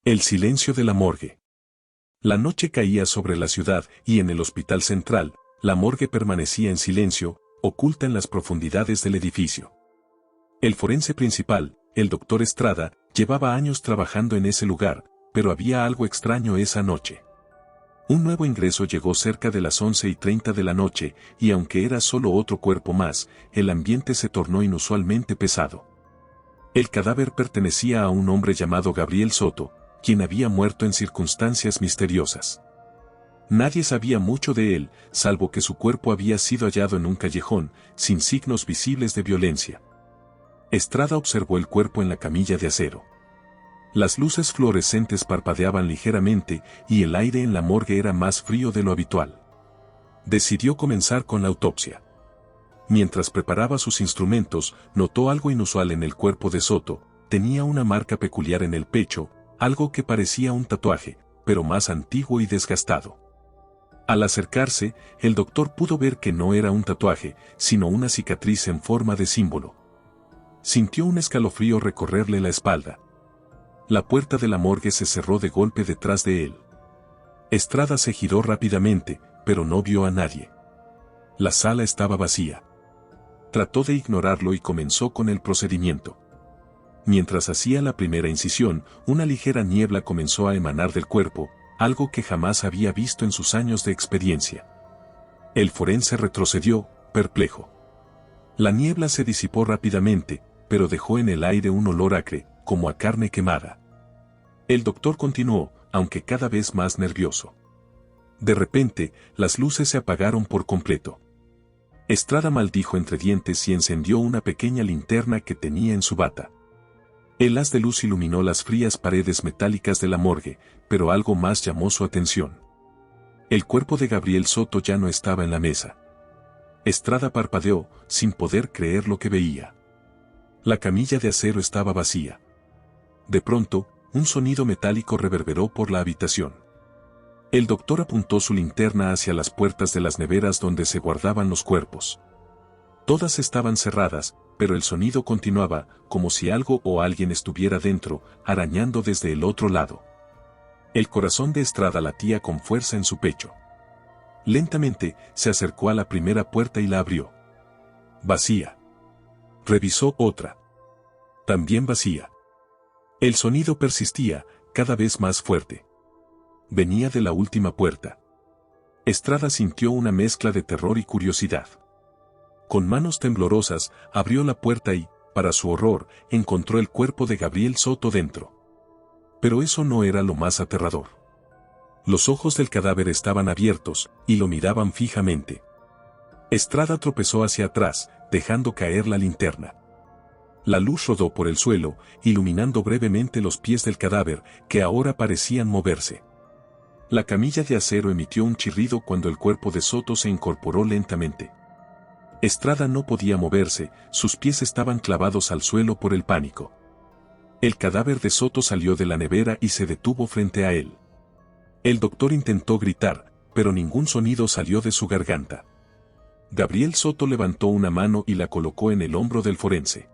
El silencio de la morgue. La noche caía sobre la ciudad y en el hospital central, la morgue permanecía en silencio, oculta en las profundidades del edificio. El forense principal, el doctor Estrada, llevaba años trabajando en ese lugar, pero había algo extraño esa noche. Un nuevo ingreso llegó cerca de las 11:30 de la noche, y aunque era solo otro cuerpo más, el ambiente se tornó inusualmente pesado. El cadáver pertenecía a un hombre llamado Gabriel Soto, quien había muerto en circunstancias misteriosas. Nadie sabía mucho de él, salvo que su cuerpo había sido hallado en un callejón, sin signos visibles de violencia. Estrada observó el cuerpo en la camilla de acero. Las luces fluorescentes parpadeaban ligeramente y el aire en la morgue era más frío de lo habitual. Decidió comenzar con la autopsia. Mientras preparaba sus instrumentos, notó algo inusual en el cuerpo de Soto. Tenía una marca peculiar en el pecho, algo que parecía un tatuaje, pero más antiguo y desgastado. Al acercarse, el doctor pudo ver que no era un tatuaje, sino una cicatriz en forma de símbolo. Sintió un escalofrío recorrerle la espalda. La puerta de la morgue se cerró de golpe detrás de él. Estrada se giró rápidamente, pero no vio a nadie. La sala estaba vacía. Trató de ignorarlo y comenzó con el procedimiento. Mientras hacía la primera incisión, una ligera niebla comenzó a emanar del cuerpo, algo que jamás había visto en sus años de experiencia. El forense retrocedió, perplejo. La niebla se disipó rápidamente, pero dejó en el aire un olor acre, como a carne quemada. El doctor continuó, aunque cada vez más nervioso. De repente, las luces se apagaron por completo. Estrada maldijo entre dientes y encendió una pequeña linterna que tenía en su bata. El haz de luz iluminó las frías paredes metálicas de la morgue, pero algo más llamó su atención. El cuerpo de Gabriel Soto ya no estaba en la mesa. Estrada parpadeó, sin poder creer lo que veía. La camilla de acero estaba vacía. De pronto, un sonido metálico reverberó por la habitación. El doctor apuntó su linterna hacia las puertas de las neveras donde se guardaban los cuerpos. Todas estaban cerradas, pero el sonido continuaba, como si algo o alguien estuviera dentro, arañando desde el otro lado. El corazón de Estrada latía con fuerza en su pecho. Lentamente, se acercó a la primera puerta y la abrió. Vacía. Revisó otra. También vacía. El sonido persistía, cada vez más fuerte. Venía de la última puerta. Estrada sintió una mezcla de terror y curiosidad. Con manos temblorosas, abrió la puerta y, para su horror, encontró el cuerpo de Gabriel Soto dentro. Pero eso no era lo más aterrador. Los ojos del cadáver estaban abiertos, y lo miraban fijamente. Estrada tropezó hacia atrás, dejando caer la linterna. La luz rodó por el suelo, iluminando brevemente los pies del cadáver, que ahora parecían moverse. La camilla de acero emitió un chirrido cuando el cuerpo de Soto se incorporó lentamente. Estrada no podía moverse, sus pies estaban clavados al suelo por el pánico. El cadáver de Soto salió de la nevera y se detuvo frente a él. El doctor intentó gritar, pero ningún sonido salió de su garganta. Gabriel Soto levantó una mano y la colocó en el hombro del forense.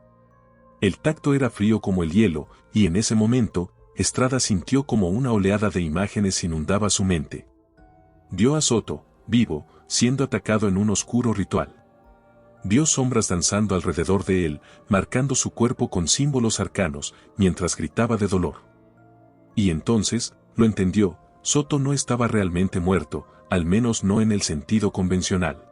El tacto era frío como el hielo, y en ese momento, Estrada sintió como una oleada de imágenes inundaba su mente. Vio a Soto, vivo, siendo atacado en un oscuro ritual. Vio sombras danzando alrededor de él, marcando su cuerpo con símbolos arcanos, mientras gritaba de dolor. Y entonces, lo entendió, Soto no estaba realmente muerto, al menos no en el sentido convencional.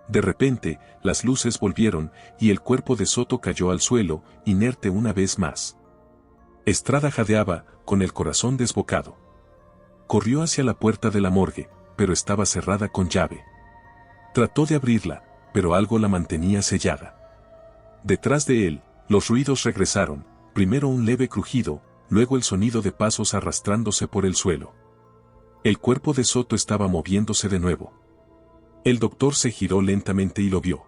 De repente, las luces volvieron, y el cuerpo de Soto cayó al suelo, inerte una vez más. Estrada jadeaba, con el corazón desbocado. Corrió hacia la puerta de la morgue, pero estaba cerrada con llave. Trató de abrirla, pero algo la mantenía sellada. Detrás de él, los ruidos regresaron, primero un leve crujido, luego el sonido de pasos arrastrándose por el suelo. El cuerpo de Soto estaba moviéndose de nuevo. El doctor se giró lentamente y lo vio.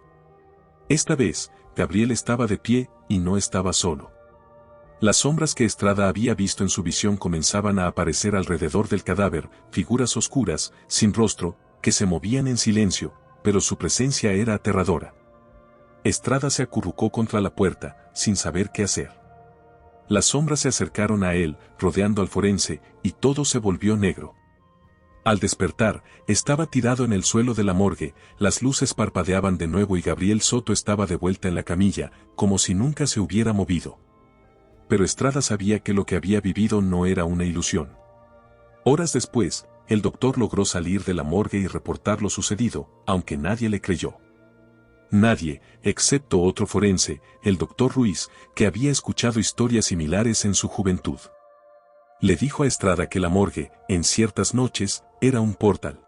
Esta vez, Gabriel estaba de pie, y no estaba solo. Las sombras que Estrada había visto en su visión comenzaban a aparecer alrededor del cadáver, figuras oscuras, sin rostro, que se movían en silencio, pero su presencia era aterradora. Estrada se acurrucó contra la puerta, sin saber qué hacer. Las sombras se acercaron a él, rodeando al forense, y todo se volvió negro. Al despertar, estaba tirado en el suelo de la morgue, las luces parpadeaban de nuevo y Gabriel Soto estaba de vuelta en la camilla, como si nunca se hubiera movido. Pero Estrada sabía que lo que había vivido no era una ilusión. Horas después, el doctor logró salir de la morgue y reportar lo sucedido, aunque nadie le creyó. Nadie, excepto otro forense, el doctor Ruiz, que había escuchado historias similares en su juventud. Le dijo a Estrada que la morgue, en ciertas noches, era un portal.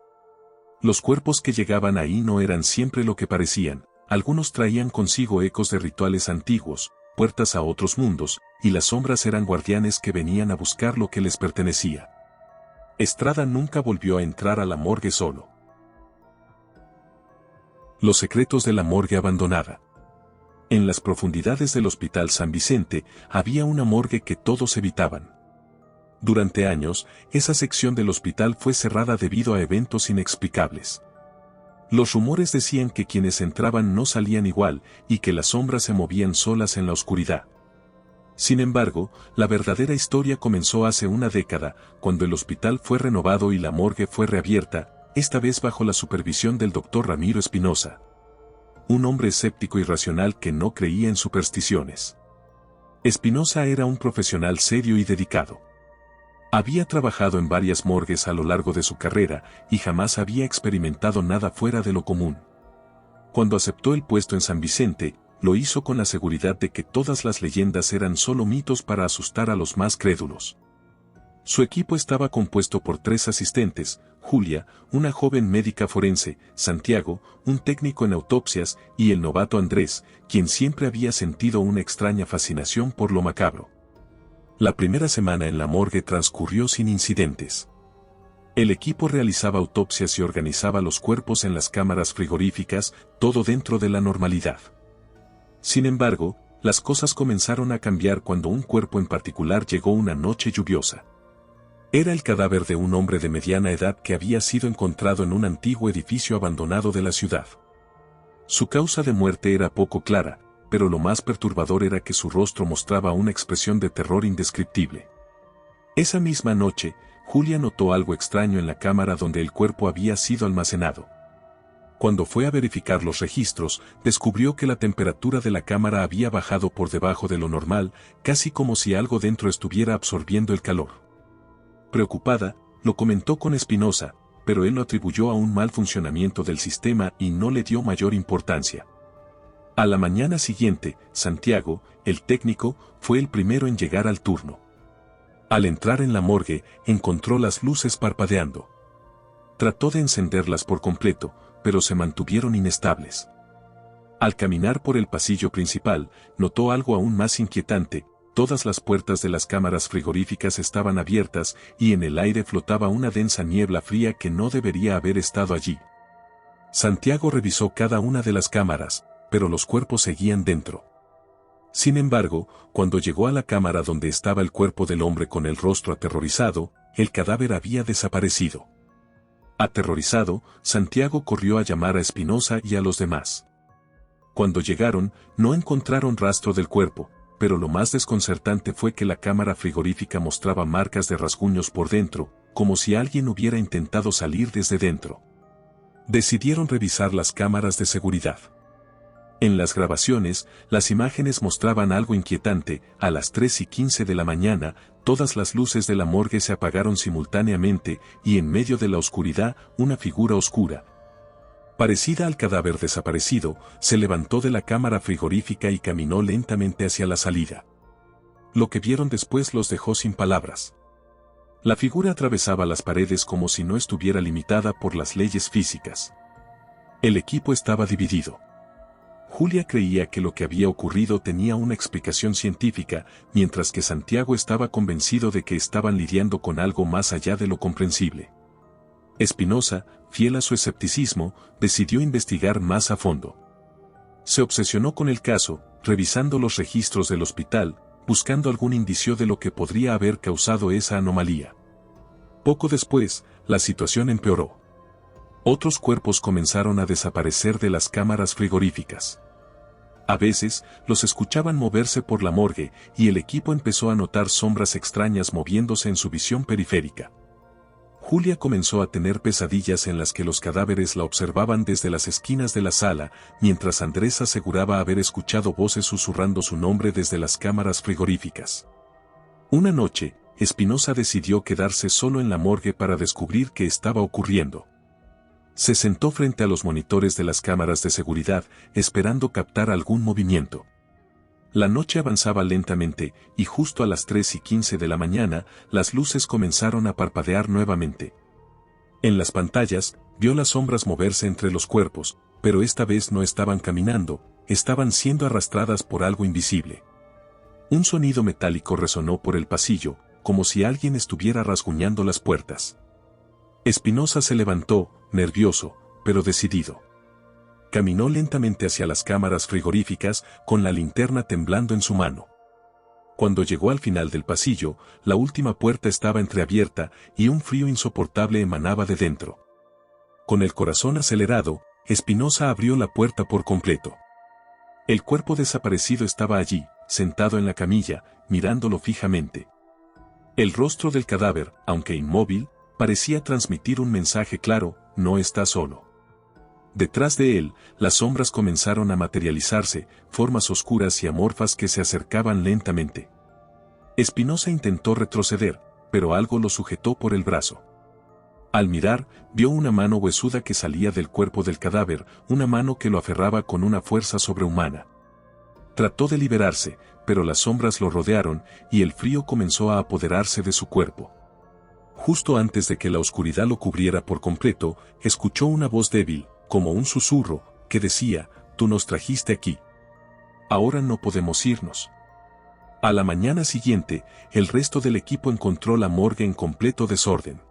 Los cuerpos que llegaban ahí no eran siempre lo que parecían, algunos traían consigo ecos de rituales antiguos, puertas a otros mundos, y las sombras eran guardianes que venían a buscar lo que les pertenecía. Estrada nunca volvió a entrar a la morgue solo. Los secretos de la morgue abandonada. En las profundidades del Hospital San Vicente, había una morgue que todos evitaban. Durante años, esa sección del hospital fue cerrada debido a eventos inexplicables. Los rumores decían que quienes entraban no salían igual, y que las sombras se movían solas en la oscuridad. Sin embargo, la verdadera historia comenzó hace una década, cuando el hospital fue renovado y la morgue fue reabierta, esta vez bajo la supervisión del doctor Ramiro Espinosa. Un hombre escéptico y racional que no creía en supersticiones. Espinosa era un profesional serio y dedicado. Había trabajado en varias morgues a lo largo de su carrera y jamás había experimentado nada fuera de lo común. Cuando aceptó el puesto en San Vicente, lo hizo con la seguridad de que todas las leyendas eran solo mitos para asustar a los más crédulos. Su equipo estaba compuesto por 3 asistentes, Julia, una joven médica forense, Santiago, un técnico en autopsias, y el novato Andrés, quien siempre había sentido una extraña fascinación por lo macabro. La primera semana en la morgue transcurrió sin incidentes. El equipo realizaba autopsias y organizaba los cuerpos en las cámaras frigoríficas, todo dentro de la normalidad. Sin embargo, las cosas comenzaron a cambiar cuando un cuerpo en particular llegó una noche lluviosa. Era el cadáver de un hombre de mediana edad que había sido encontrado en un antiguo edificio abandonado de la ciudad. Su causa de muerte era poco clara, pero lo más perturbador era que su rostro mostraba una expresión de terror indescriptible. Esa misma noche, Julia notó algo extraño en la cámara donde el cuerpo había sido almacenado. Cuando fue a verificar los registros, descubrió que la temperatura de la cámara había bajado por debajo de lo normal, casi como si algo dentro estuviera absorbiendo el calor. Preocupada, lo comentó con Espinosa, pero él lo atribuyó a un mal funcionamiento del sistema y no le dio mayor importancia. A la mañana siguiente, Santiago, el técnico, fue el primero en llegar al turno. Al entrar en la morgue, encontró las luces parpadeando. Trató de encenderlas por completo, pero se mantuvieron inestables. Al caminar por el pasillo principal, notó algo aún más inquietante: todas las puertas de las cámaras frigoríficas estaban abiertas y en el aire flotaba una densa niebla fría que no debería haber estado allí. Santiago revisó cada una de las cámaras, pero los cuerpos seguían dentro. Sin embargo, cuando llegó a la cámara donde estaba el cuerpo del hombre con el rostro aterrorizado, el cadáver había desaparecido. Aterrorizado, Santiago corrió a llamar a Espinosa y a los demás. Cuando llegaron, no encontraron rastro del cuerpo, pero lo más desconcertante fue que la cámara frigorífica mostraba marcas de rasguños por dentro, como si alguien hubiera intentado salir desde dentro. Decidieron revisar las cámaras de seguridad. En las grabaciones, las imágenes mostraban algo inquietante: a las 3:15 de la mañana, todas las luces de la morgue se apagaron simultáneamente y en medio de la oscuridad, una figura oscura, parecida al cadáver desaparecido, se levantó de la cámara frigorífica y caminó lentamente hacia la salida. Lo que vieron después los dejó sin palabras. La figura atravesaba las paredes como si no estuviera limitada por las leyes físicas. El equipo estaba dividido. Julia creía que lo que había ocurrido tenía una explicación científica, mientras que Santiago estaba convencido de que estaban lidiando con algo más allá de lo comprensible. Espinosa, fiel a su escepticismo, decidió investigar más a fondo. Se obsesionó con el caso, revisando los registros del hospital, buscando algún indicio de lo que podría haber causado esa anomalía. Poco después, la situación empeoró. Otros cuerpos comenzaron a desaparecer de las cámaras frigoríficas. A veces, los escuchaban moverse por la morgue y el equipo empezó a notar sombras extrañas moviéndose en su visión periférica. Julia comenzó a tener pesadillas en las que los cadáveres la observaban desde las esquinas de la sala, mientras Andrés aseguraba haber escuchado voces susurrando su nombre desde las cámaras frigoríficas. Una noche, Espinosa decidió quedarse solo en la morgue para descubrir qué estaba ocurriendo. Se sentó frente a los monitores de las cámaras de seguridad, esperando captar algún movimiento. La noche avanzaba lentamente, y justo a las 3:15 de la mañana, las luces comenzaron a parpadear nuevamente. En las pantallas, vio las sombras moverse entre los cuerpos, pero esta vez no estaban caminando, estaban siendo arrastradas por algo invisible. Un sonido metálico resonó por el pasillo, como si alguien estuviera rasguñando las puertas. Espinosa se levantó, nervioso, pero decidido. Caminó lentamente hacia las cámaras frigoríficas, con la linterna temblando en su mano. Cuando llegó al final del pasillo, la última puerta estaba entreabierta y un frío insoportable emanaba de dentro. Con el corazón acelerado, Espinosa abrió la puerta por completo. El cuerpo desaparecido estaba allí, sentado en la camilla, mirándolo fijamente. El rostro del cadáver, aunque inmóvil, parecía transmitir un mensaje claro: no está solo. Detrás de él, las sombras comenzaron a materializarse, formas oscuras y amorfas que se acercaban lentamente. Espinosa intentó retroceder, pero algo lo sujetó por el brazo. Al mirar, vio una mano huesuda que salía del cuerpo del cadáver, una mano que lo aferraba con una fuerza sobrehumana. Trató de liberarse, pero las sombras lo rodearon, y el frío comenzó a apoderarse de su cuerpo. Justo antes de que la oscuridad lo cubriera por completo, escuchó una voz débil, como un susurro, que decía: «Tú nos trajiste aquí. Ahora no podemos irnos». A la mañana siguiente, el resto del equipo encontró la morgue en completo desorden.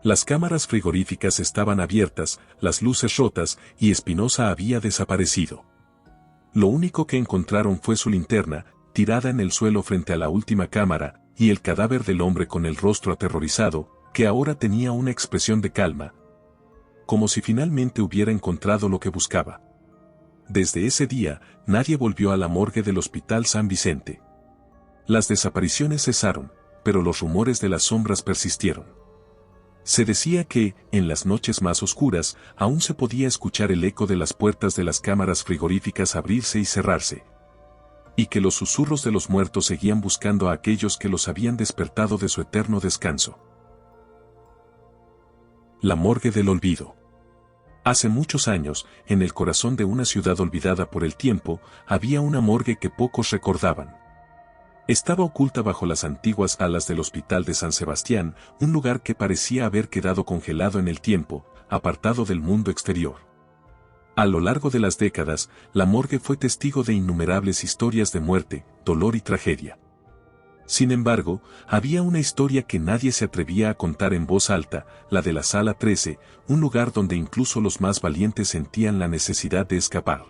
Las cámaras frigoríficas estaban abiertas, las luces rotas, y Espinosa había desaparecido. Lo único que encontraron fue su linterna, tirada en el suelo frente a la última cámara, y el cadáver del hombre con el rostro aterrorizado, que ahora tenía una expresión de calma, como si finalmente hubiera encontrado lo que buscaba. Desde ese día, nadie volvió a la morgue del Hospital San Vicente. Las desapariciones cesaron, pero los rumores de las sombras persistieron. Se decía que, en las noches más oscuras, aún se podía escuchar el eco de las puertas de las cámaras frigoríficas abrirse y cerrarse, y que los susurros de los muertos seguían buscando a aquellos que los habían despertado de su eterno descanso. La morgue del olvido. Hace muchos años, en el corazón de una ciudad olvidada por el tiempo, había una morgue que pocos recordaban. Estaba oculta bajo las antiguas alas del Hospital de San Sebastián, un lugar que parecía haber quedado congelado en el tiempo, apartado del mundo exterior. A lo largo de las décadas, la morgue fue testigo de innumerables historias de muerte, dolor y tragedia. Sin embargo, había una historia que nadie se atrevía a contar en voz alta, la de la Sala 13, un lugar donde incluso los más valientes sentían la necesidad de escapar.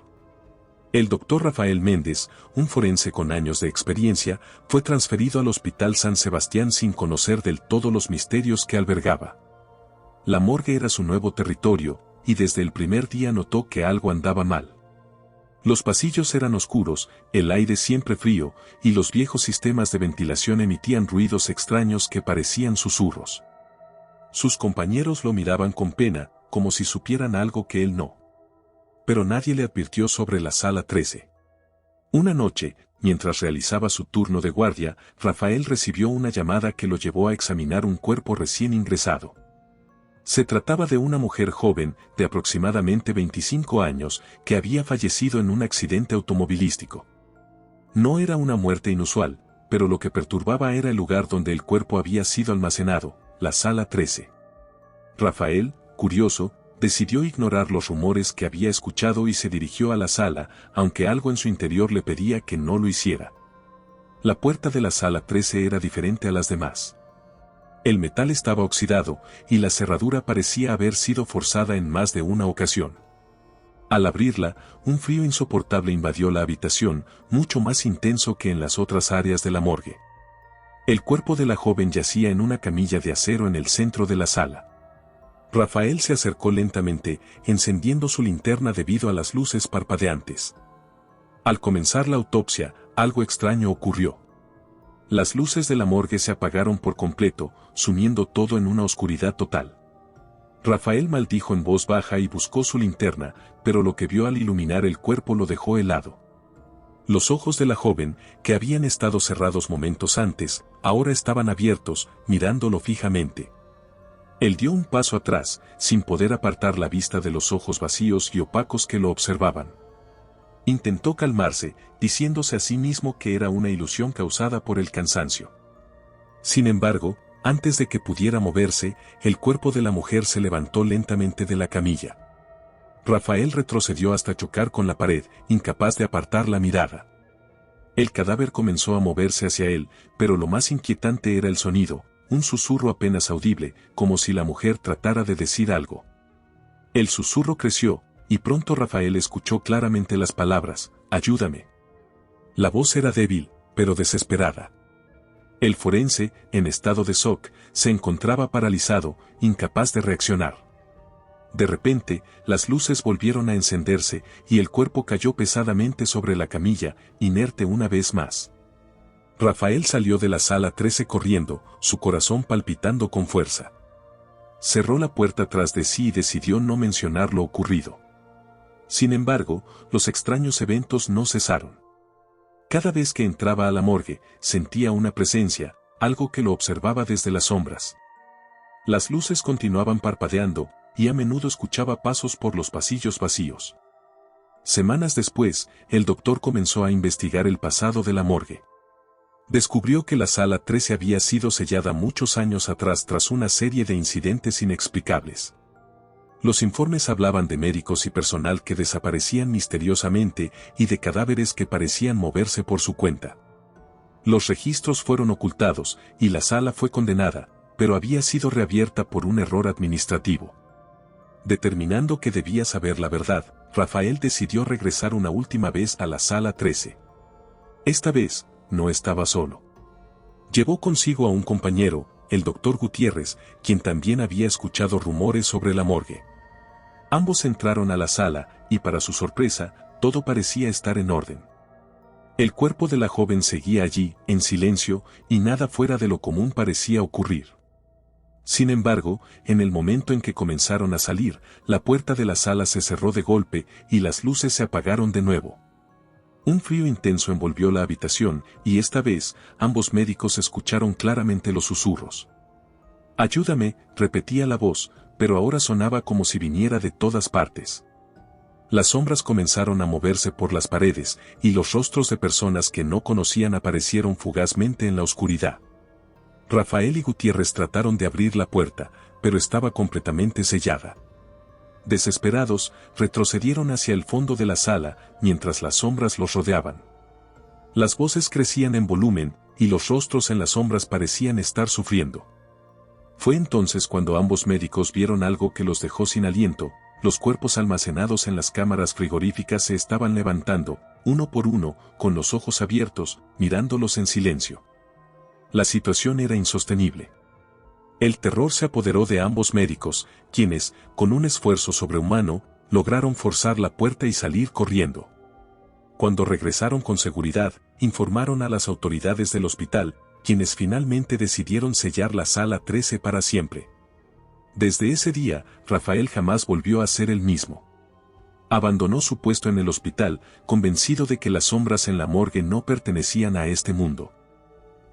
El doctor Rafael Méndez, un forense con años de experiencia, fue transferido al Hospital San Sebastián sin conocer del todo los misterios que albergaba. La morgue era su nuevo territorio, y desde el primer día notó que algo andaba mal. Los pasillos eran oscuros, el aire siempre frío, y los viejos sistemas de ventilación emitían ruidos extraños que parecían susurros. Sus compañeros lo miraban con pena, como si supieran algo que él no. Pero nadie le advirtió sobre la Sala 13. Una noche, mientras realizaba su turno de guardia, Rafael recibió una llamada que lo llevó a examinar un cuerpo recién ingresado. Se trataba de una mujer joven, de aproximadamente 25 años, que había fallecido en un accidente automovilístico. No era una muerte inusual, pero lo que perturbaba era el lugar donde el cuerpo había sido almacenado, la Sala 13. Rafael, curioso, decidió ignorar los rumores que había escuchado y se dirigió a la sala, aunque algo en su interior le pedía que no lo hiciera. La puerta de la Sala 13 era diferente a las demás. El metal estaba oxidado, y la cerradura parecía haber sido forzada en más de una ocasión. Al abrirla, un frío insoportable invadió la habitación, mucho más intenso que en las otras áreas de la morgue. El cuerpo de la joven yacía en una camilla de acero en el centro de la sala. Rafael se acercó lentamente, encendiendo su linterna debido a las luces parpadeantes. Al comenzar la autopsia, algo extraño ocurrió. Las luces de la morgue se apagaron por completo, sumiendo todo en una oscuridad total. Rafael maldijo en voz baja y buscó su linterna, pero lo que vio al iluminar el cuerpo lo dejó helado. Los ojos de la joven, que habían estado cerrados momentos antes, ahora estaban abiertos, mirándolo fijamente. Él dio un paso atrás, sin poder apartar la vista de los ojos vacíos y opacos que lo observaban. Intentó calmarse, diciéndose a sí mismo que era una ilusión causada por el cansancio. Sin embargo, antes de que pudiera moverse, el cuerpo de la mujer se levantó lentamente de la camilla. Rafael retrocedió hasta chocar con la pared, incapaz de apartar la mirada. El cadáver comenzó a moverse hacia él, pero lo más inquietante era el sonido, un susurro apenas audible, como si la mujer tratara de decir algo. El susurro creció, y pronto Rafael escuchó claramente las palabras, «Ayúdame». La voz era débil, pero desesperada. El forense, en estado de shock, se encontraba paralizado, incapaz de reaccionar. De repente, las luces volvieron a encenderse, y el cuerpo cayó pesadamente sobre la camilla, inerte una vez más. Rafael salió de la sala 13 corriendo, su corazón palpitando con fuerza. Cerró la puerta tras de sí y decidió no mencionar lo ocurrido. Sin embargo, los extraños eventos no cesaron. Cada vez que entraba a la morgue, sentía una presencia, algo que lo observaba desde las sombras. Las luces continuaban parpadeando, y a menudo escuchaba pasos por los pasillos vacíos. Semanas después, el doctor comenzó a investigar el pasado de la morgue. Descubrió que la sala 13 había sido sellada muchos años atrás tras una serie de incidentes inexplicables. Los informes hablaban de médicos y personal que desaparecían misteriosamente y de cadáveres que parecían moverse por su cuenta. Los registros fueron ocultados y la sala fue condenada, pero había sido reabierta por un error administrativo. Determinando que debía saber la verdad, Rafael decidió regresar una última vez a la sala 13. Esta vez, no estaba solo. Llevó consigo a un compañero, el doctor Gutiérrez, quien también había escuchado rumores sobre la morgue. Ambos entraron a la sala, y para su sorpresa, todo parecía estar en orden. El cuerpo de la joven seguía allí, en silencio, y nada fuera de lo común parecía ocurrir. Sin embargo, en el momento en que comenzaron a salir, la puerta de la sala se cerró de golpe, y las luces se apagaron de nuevo. Un frío intenso envolvió la habitación, y esta vez, ambos médicos escucharon claramente los susurros. «Ayúdame», repetía la voz, pero ahora sonaba como si viniera de todas partes. Las sombras comenzaron a moverse por las paredes, y los rostros de personas que no conocían aparecieron fugazmente en la oscuridad. Rafael y Gutiérrez trataron de abrir la puerta, pero estaba completamente sellada. Desesperados, retrocedieron hacia el fondo de la sala, mientras las sombras los rodeaban. Las voces crecían en volumen, y los rostros en las sombras parecían estar sufriendo. Fue entonces cuando ambos médicos vieron algo que los dejó sin aliento. Los cuerpos almacenados en las cámaras frigoríficas se estaban levantando, uno por uno, con los ojos abiertos, mirándolos en silencio. La situación era insostenible. El terror se apoderó de ambos médicos, quienes, con un esfuerzo sobrehumano, lograron forzar la puerta y salir corriendo. Cuando regresaron con seguridad, informaron a las autoridades del hospital, quienes finalmente decidieron sellar la sala 13 para siempre. Desde ese día, Rafael jamás volvió a ser el mismo. Abandonó su puesto en el hospital, convencido de que las sombras en la morgue no pertenecían a este mundo.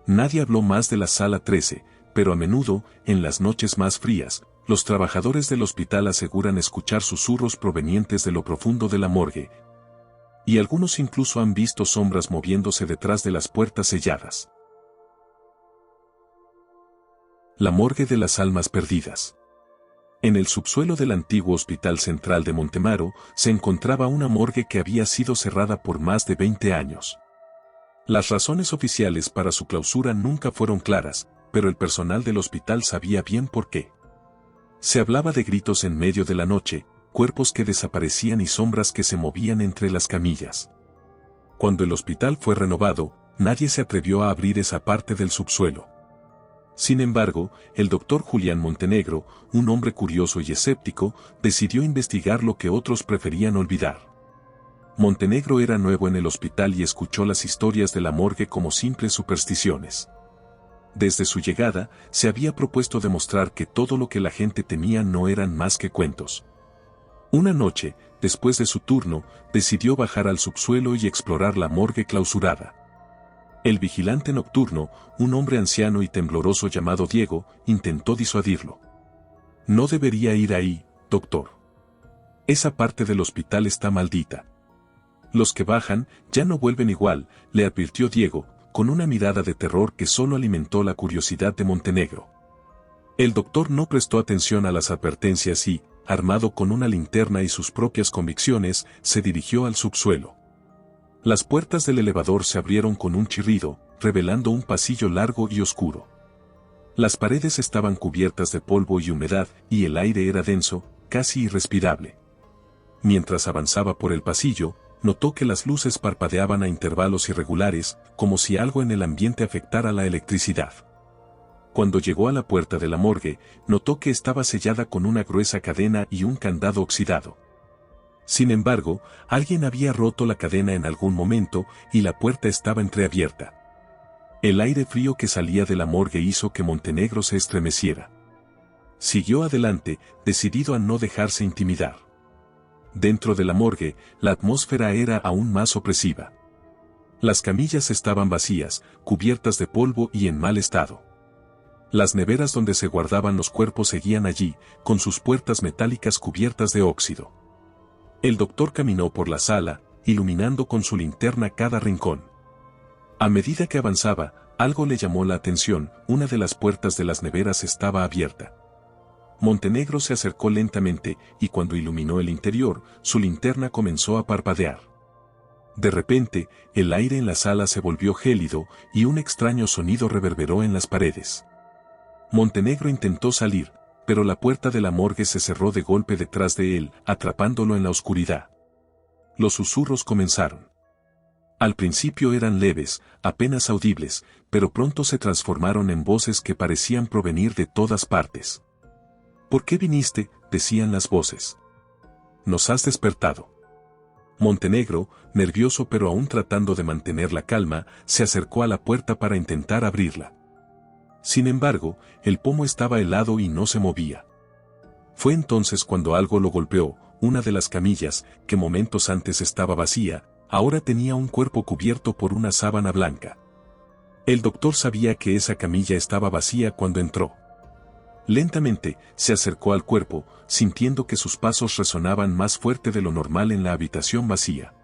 Nadie habló más de la sala 13, pero a menudo, en las noches más frías, los trabajadores del hospital aseguran escuchar susurros provenientes de lo profundo de la morgue, y algunos incluso han visto sombras moviéndose detrás de las puertas selladas. La morgue de las almas perdidas. En el subsuelo del antiguo Hospital Central de Montemaro, se encontraba una morgue que había sido cerrada por más de 20 años. Las razones oficiales para su clausura nunca fueron claras, pero el personal del hospital sabía bien por qué. Se hablaba de gritos en medio de la noche, cuerpos que desaparecían y sombras que se movían entre las camillas. Cuando el hospital fue renovado, nadie se atrevió a abrir esa parte del subsuelo. Sin embargo, el doctor Julián Montenegro, un hombre curioso y escéptico, decidió investigar lo que otros preferían olvidar. Montenegro era nuevo en el hospital y escuchó las historias de la morgue como simples supersticiones. Desde su llegada, se había propuesto demostrar que todo lo que la gente temía no eran más que cuentos. Una noche, después de su turno, decidió bajar al subsuelo y explorar la morgue clausurada. El vigilante nocturno, un hombre anciano y tembloroso llamado Diego, intentó disuadirlo. No debería ir ahí, doctor. Esa parte del hospital está maldita. Los que bajan ya no vuelven igual, le advirtió Diego, con una mirada de terror que solo alimentó la curiosidad de Montenegro. El doctor no prestó atención a las advertencias y, armado con una linterna y sus propias convicciones, se dirigió al subsuelo. Las puertas del elevador se abrieron con un chirrido, revelando un pasillo largo y oscuro. Las paredes estaban cubiertas de polvo y humedad, y el aire era denso, casi irrespirable. Mientras avanzaba por el pasillo, notó que las luces parpadeaban a intervalos irregulares, como si algo en el ambiente afectara la electricidad. Cuando llegó a la puerta de la morgue, notó que estaba sellada con una gruesa cadena y un candado oxidado. Sin embargo, alguien había roto la cadena en algún momento y la puerta estaba entreabierta. El aire frío que salía de la morgue hizo que Montenegro se estremeciera. Siguió adelante, decidido a no dejarse intimidar. Dentro de la morgue, la atmósfera era aún más opresiva. Las camillas estaban vacías, cubiertas de polvo y en mal estado. Las neveras donde se guardaban los cuerpos seguían allí, con sus puertas metálicas cubiertas de óxido. El doctor caminó por la sala, iluminando con su linterna cada rincón. A medida que avanzaba, algo le llamó la atención: una de las puertas de las neveras estaba abierta. Montenegro se acercó lentamente, y cuando iluminó el interior, su linterna comenzó a parpadear. De repente, el aire en la sala se volvió gélido, y un extraño sonido reverberó en las paredes. Montenegro intentó salir, pero la puerta de la morgue se cerró de golpe detrás de él, atrapándolo en la oscuridad. Los susurros comenzaron. Al principio eran leves, apenas audibles, pero pronto se transformaron en voces que parecían provenir de todas partes. «¿Por qué viniste?», decían las voces. «Nos has despertado». Montenegro, nervioso pero aún tratando de mantener la calma, se acercó a la puerta para intentar abrirla. Sin embargo, el pomo estaba helado y no se movía. Fue entonces cuando algo lo golpeó. Una de las camillas, que momentos antes estaba vacía, ahora tenía un cuerpo cubierto por una sábana blanca. El doctor sabía que esa camilla estaba vacía cuando entró. Lentamente, se acercó al cuerpo, sintiendo que sus pasos resonaban más fuerte de lo normal en la habitación vacía.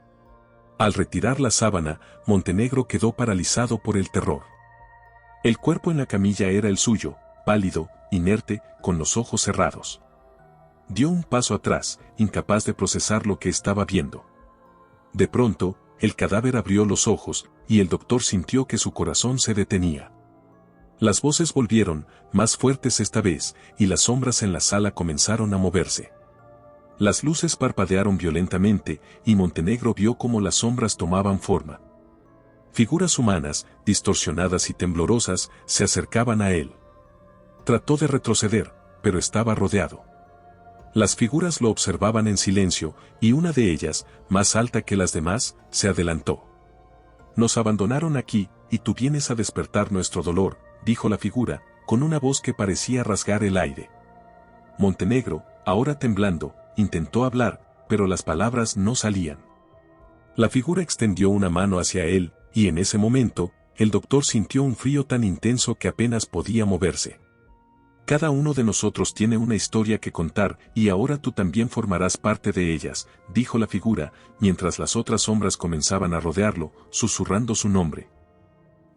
Al retirar la sábana, Montenegro quedó paralizado por el terror. El cuerpo en la camilla era el suyo, pálido, inerte, con los ojos cerrados. Dio un paso atrás, incapaz de procesar lo que estaba viendo. De pronto, el cadáver abrió los ojos, y el doctor sintió que su corazón se detenía. Las voces volvieron, más fuertes esta vez, y las sombras en la sala comenzaron a moverse. Las luces parpadearon violentamente, y Montenegro vio cómo las sombras tomaban forma. Figuras humanas, distorsionadas y temblorosas, se acercaban a él. Trató de retroceder, pero estaba rodeado. Las figuras lo observaban en silencio, y una de ellas, más alta que las demás, se adelantó. «Nos abandonaron aquí, y tú vienes a despertar nuestro dolor», dijo la figura, con una voz que parecía rasgar el aire. Montenegro, ahora temblando, intentó hablar, pero las palabras no salían. La figura extendió una mano hacia él, y en ese momento, el doctor sintió un frío tan intenso que apenas podía moverse. «Cada uno de nosotros tiene una historia que contar, y ahora tú también formarás parte de ellas», dijo la figura, mientras las otras sombras comenzaban a rodearlo, susurrando su nombre.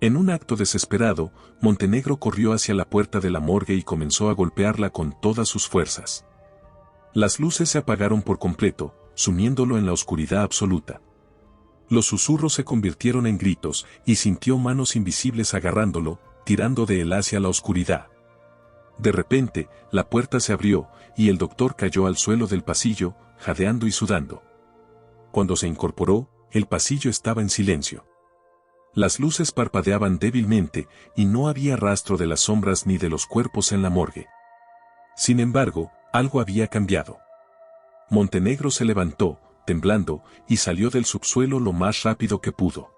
En un acto desesperado, Montenegro corrió hacia la puerta de la morgue y comenzó a golpearla con todas sus fuerzas. Las luces se apagaron por completo, sumiéndolo en la oscuridad absoluta. Los susurros se convirtieron en gritos, y sintió manos invisibles agarrándolo, tirando de él hacia la oscuridad. De repente, la puerta se abrió, y el doctor cayó al suelo del pasillo, jadeando y sudando. Cuando se incorporó, el pasillo estaba en silencio. Las luces parpadeaban débilmente, y no había rastro de las sombras ni de los cuerpos en la morgue. Sin embargo, algo había cambiado. Montenegro se levantó, temblando, y salió del subsuelo lo más rápido que pudo.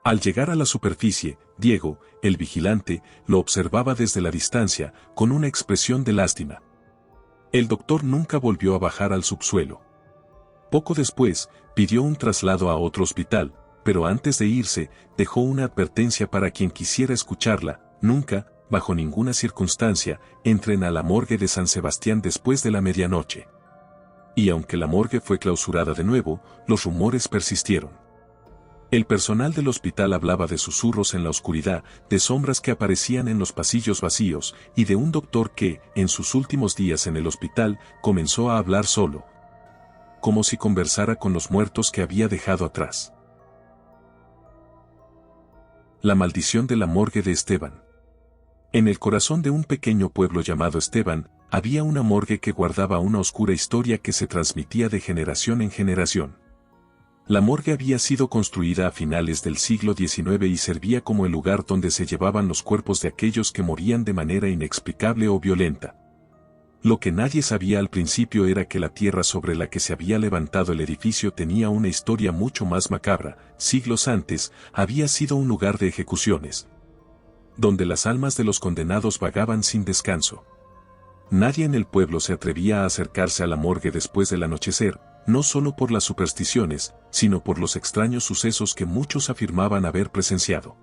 Al llegar a la superficie, Diego, el vigilante, lo observaba desde la distancia, con una expresión de lástima. El doctor nunca volvió a bajar al subsuelo. Poco después, pidió un traslado a otro hospital, pero antes de irse, dejó una advertencia para quien quisiera escucharla: nunca, bajo ninguna circunstancia, entren a la morgue de San Sebastián después de la medianoche. Y aunque la morgue fue clausurada de nuevo, los rumores persistieron. El personal del hospital hablaba de susurros en la oscuridad, de sombras que aparecían en los pasillos vacíos, y de un doctor que, en sus últimos días en el hospital, comenzó a hablar solo, como si conversara con los muertos que había dejado atrás. La maldición de la morgue de Esteban. En el corazón de un pequeño pueblo llamado Esteban, había una morgue que guardaba una oscura historia que se transmitía de generación en generación. La morgue había sido construida a finales del siglo XIX y servía como el lugar donde se llevaban los cuerpos de aquellos que morían de manera inexplicable o violenta. Lo que nadie sabía al principio era que la tierra sobre la que se había levantado el edificio tenía una historia mucho más macabra. Siglos antes, había sido un lugar de ejecuciones, donde las almas de los condenados vagaban sin descanso. Nadie en el pueblo se atrevía a acercarse a la morgue después del anochecer, no solo por las supersticiones, sino por los extraños sucesos que muchos afirmaban haber presenciado.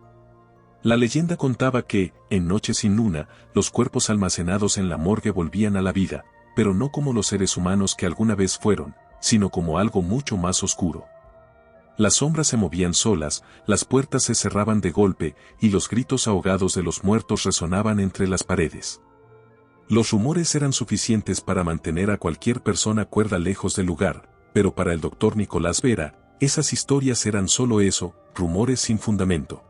La leyenda contaba que, en noches sin luna, los cuerpos almacenados en la morgue volvían a la vida, pero no como los seres humanos que alguna vez fueron, sino como algo mucho más oscuro. Las sombras se movían solas, las puertas se cerraban de golpe, y los gritos ahogados de los muertos resonaban entre las paredes. Los rumores eran suficientes para mantener a cualquier persona cuerda lejos del lugar, pero para el doctor Nicolás Vera, esas historias eran solo eso, rumores sin fundamento.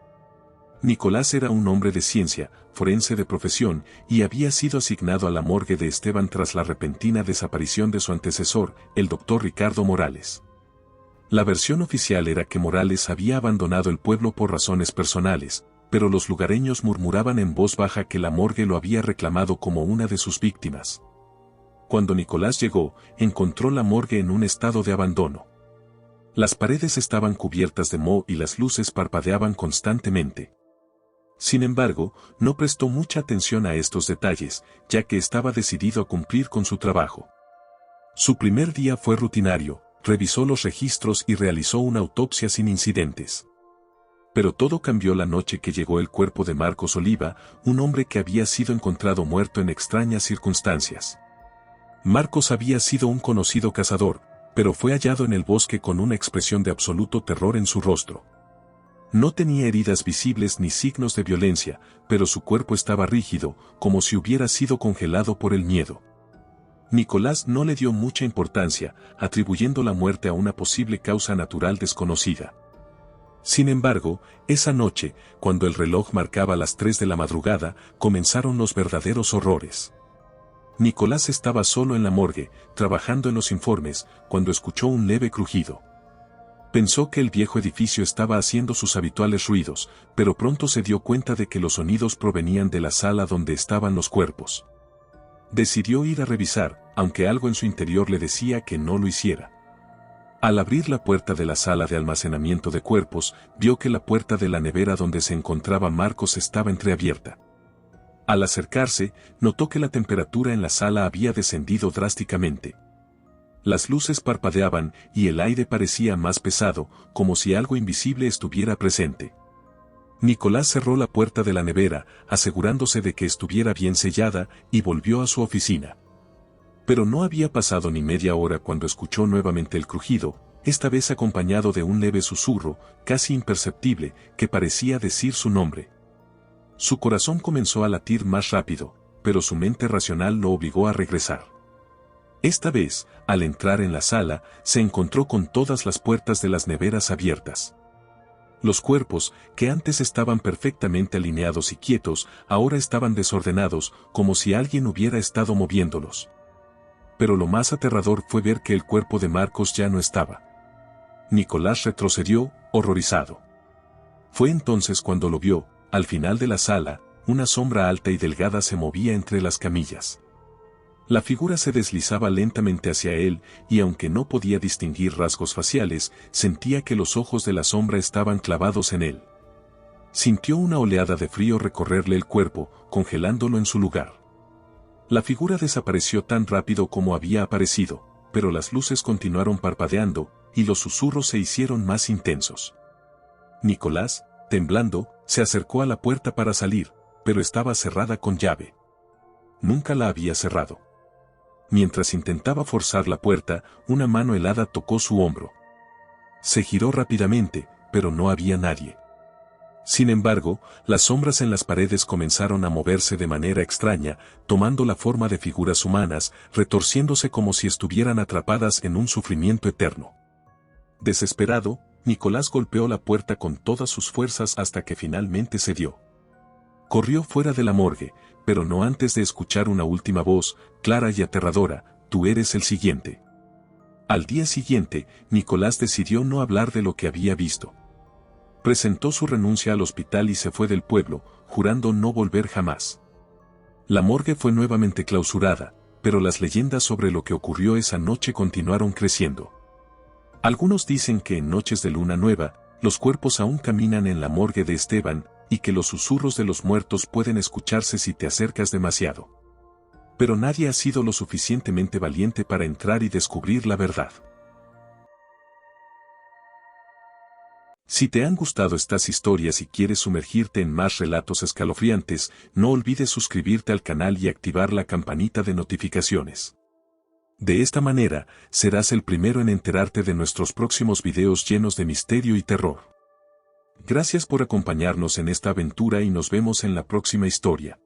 Nicolás era un hombre de ciencia, forense de profesión, y había sido asignado a la morgue de Esteban tras la repentina desaparición de su antecesor, el doctor Ricardo Morales. La versión oficial era que Morales había abandonado el pueblo por razones personales, pero los lugareños murmuraban en voz baja que la morgue lo había reclamado como una de sus víctimas. Cuando Nicolás llegó, encontró la morgue en un estado de abandono. Las paredes estaban cubiertas de moho y las luces parpadeaban constantemente. Sin embargo, no prestó mucha atención a estos detalles, ya que estaba decidido a cumplir con su trabajo. Su primer día fue rutinario, revisó los registros y realizó una autopsia sin incidentes. Pero todo cambió la noche que llegó el cuerpo de Marcos Oliva, un hombre que había sido encontrado muerto en extrañas circunstancias. Marcos había sido un conocido cazador, pero fue hallado en el bosque con una expresión de absoluto terror en su rostro. No tenía heridas visibles ni signos de violencia, pero su cuerpo estaba rígido, como si hubiera sido congelado por el miedo. Nicolás no le dio mucha importancia, atribuyendo la muerte a una posible causa natural desconocida. Sin embargo, esa noche, cuando el reloj marcaba las 3 de la madrugada, comenzaron los verdaderos horrores. Nicolás estaba solo en la morgue, trabajando en los informes, cuando escuchó un leve crujido. Pensó que el viejo edificio estaba haciendo sus habituales ruidos, pero pronto se dio cuenta de que los sonidos provenían de la sala donde estaban los cuerpos. Decidió ir a revisar, aunque algo en su interior le decía que no lo hiciera. Al abrir la puerta de la sala de almacenamiento de cuerpos, vio que la puerta de la nevera donde se encontraba Marcos estaba entreabierta. Al acercarse, notó que la temperatura en la sala había descendido drásticamente. Las luces parpadeaban y el aire parecía más pesado, como si algo invisible estuviera presente. Nicolás cerró la puerta de la nevera, asegurándose de que estuviera bien sellada, y volvió a su oficina. Pero no había pasado ni media hora cuando escuchó nuevamente el crujido, esta vez acompañado de un leve susurro, casi imperceptible, que parecía decir su nombre. Su corazón comenzó a latir más rápido, pero su mente racional lo obligó a regresar. Esta vez, al entrar en la sala, se encontró con todas las puertas de las neveras abiertas. Los cuerpos, que antes estaban perfectamente alineados y quietos, ahora estaban desordenados, como si alguien hubiera estado moviéndolos. Pero lo más aterrador fue ver que el cuerpo de Marcos ya no estaba. Nicolás retrocedió, horrorizado. Fue entonces cuando lo vio. Al final de la sala, una sombra alta y delgada se movía entre las camillas. La figura se deslizaba lentamente hacia él, y aunque no podía distinguir rasgos faciales, sentía que los ojos de la sombra estaban clavados en él. Sintió una oleada de frío recorrerle el cuerpo, congelándolo en su lugar. La figura desapareció tan rápido como había aparecido, pero las luces continuaron parpadeando, y los susurros se hicieron más intensos. Nicolás, temblando, se acercó a la puerta para salir, pero estaba cerrada con llave. Nunca la había cerrado. Mientras intentaba forzar la puerta, una mano helada tocó su hombro. Se giró rápidamente, pero no había nadie. Sin embargo, las sombras en las paredes comenzaron a moverse de manera extraña, tomando la forma de figuras humanas, retorciéndose como si estuvieran atrapadas en un sufrimiento eterno. Desesperado, Nicolás golpeó la puerta con todas sus fuerzas hasta que finalmente cedió. Corrió fuera de la morgue, pero no antes de escuchar una última voz, clara y aterradora: «Tú eres el siguiente». Al día siguiente, Nicolás decidió no hablar de lo que había visto. Presentó su renuncia al hospital y se fue del pueblo, jurando no volver jamás. La morgue fue nuevamente clausurada, pero las leyendas sobre lo que ocurrió esa noche continuaron creciendo. Algunos dicen que en noches de luna nueva, los cuerpos aún caminan en la morgue de Esteban, y que los susurros de los muertos pueden escucharse si te acercas demasiado. Pero nadie ha sido lo suficientemente valiente para entrar y descubrir la verdad. Si te han gustado estas historias y quieres sumergirte en más relatos escalofriantes, no olvides suscribirte al canal y activar la campanita de notificaciones. De esta manera, serás el primero en enterarte de nuestros próximos videos llenos de misterio y terror. Gracias por acompañarnos en esta aventura y nos vemos en la próxima historia.